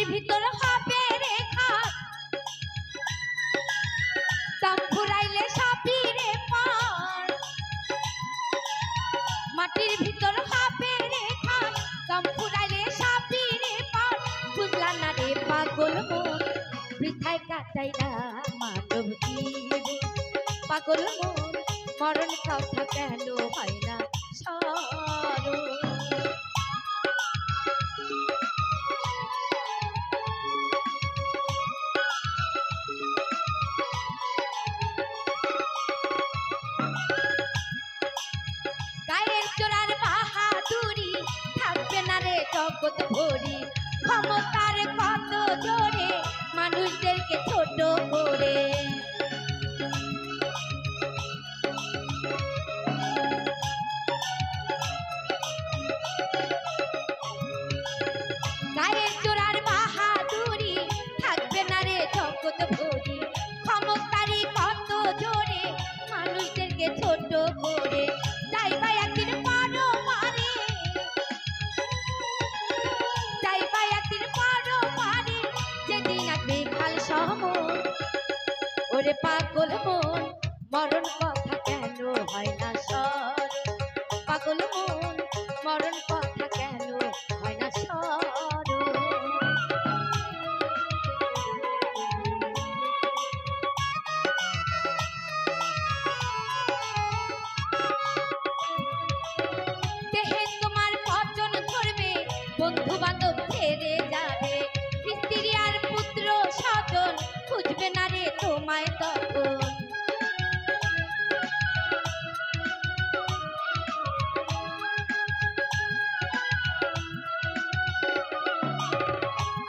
মাটির ভিতর হবে রেখা দম ফুরাইলে সাপিরে পার মাটির ভিতর হবে রেখা দম ফুরাইলে সাপিরে পার বুঝলা না রে পাগল মন বৃথায় কাটাইলা মানব জীবন পাগল মন মরণ কথা কেন হয় না স্মরণ জগৎ ভরি ক্ষমতার কত জোরে মানুষদেরকে ছোট করে গায়ের জোড়ার বাহাদুরি থাকবে না রে জগৎ ভরি ক্ষমতারই কত জোরে মানুষদেরকে ছোট করে তাই বা একদিন পারো মারে ওরে পাগল মন মরণ কথা কেন হয় না স্মরণ পাগল মন মরণ কথা কেন হয় না স্মরণ দেহে তোমার পচন ধরবে বন্ধু বান্ধব ছেড়ে যাবে স্ত্রী আর পুত্র স্বজন খুঁজবে না রে তোমায় তখন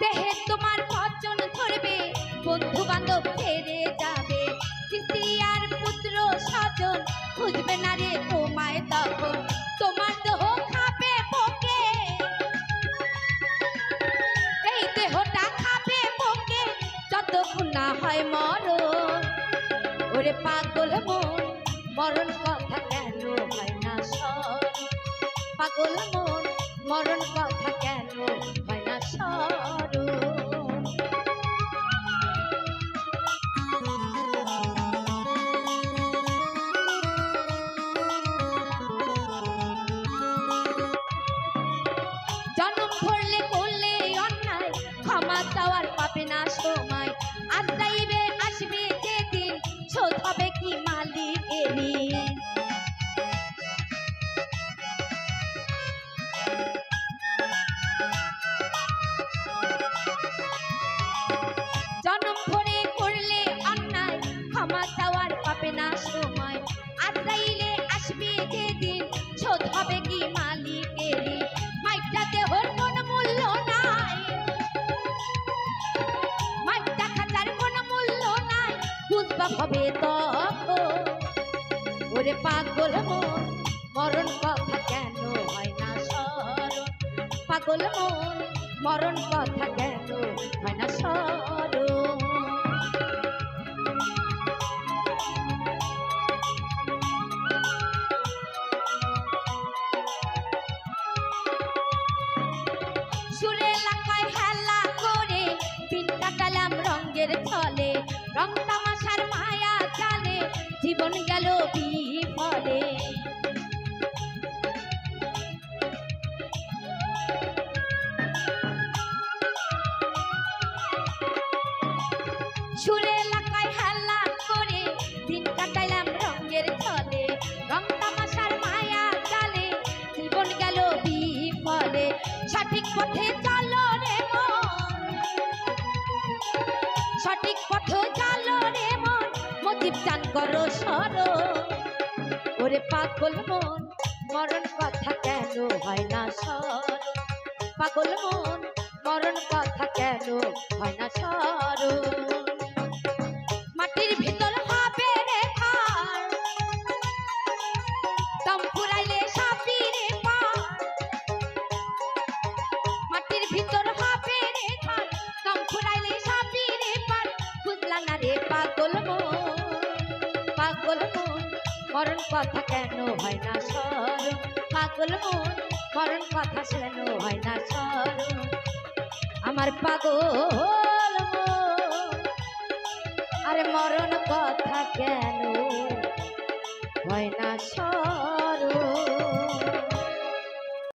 দেহে তোমার পচন ধরবে বন্ধু বান্ধব ছেড়ে যাবে স্ত্রী আর পুত্র স্বজন খুঁজবে না রে তোমায় তখন তোমার দেহ খাবে পোকে এই দেহটা খাবে পোকে যতক্ষণ না হয় মরণ ওরে পাগল মন মরণ কথা কেন হয় না স্মরণ পাগল মন মরণ কথা কেন হয় না স্মরণ জন্ম ধরলে করলে অন্যায় ক্ষমা চাওয়ার পাবে না সময় আজ যাইবে আসবে যেদিন শোধ হবে কি মালিকেরই জন্ম ধরে করলে অন্যায় ক্ষমা চাওয়ার পাবে না সময় আজ যাইলে আসবে যেদিন শোধ হবে কি মালিকেরই মাইটা দেহর কোন মূল্য নাই মাইটা খাতার কোন মূল্য নাই বুঝবা হবে তখন ওরে পাগল মন মরণ কথা কেন হয় না স্মরণ পাগল মন মরণ কথা কেন হয় না স্মরণ সুরে এলাকায় হেলা করে দিন কাটালাম রঙের ছলে রং তামাশার মায়া জালে জীবন গেল বিফলে সুরে এলাকায় হেলা করে দিন কাটাইলাম রঙের ছলে রং তামাশার মায়া জালে জীবন গেল বিফলে সঠিক পথে চলো রে মন সঠিক পথে চলো রে মন মজিব চান করো স্মরণ ওরে পাগল মন মরণ কথা কেন হয় না স্মরণ পাগল মন মরণ কথা কেন হয় না স্মরণ মাটির ভিতর হবে রেখা দম ফুরাইলে সাপিরে পার মাটির ভিতর হবে রেখা দম ফুরাইলে সাপিরে পার বুঝলা না রে পাগল মন মরণ কথা কেন হয় না স্মরণ পাগল মন মরণ কথা কেন হয় না স্মরণ আমার পাগল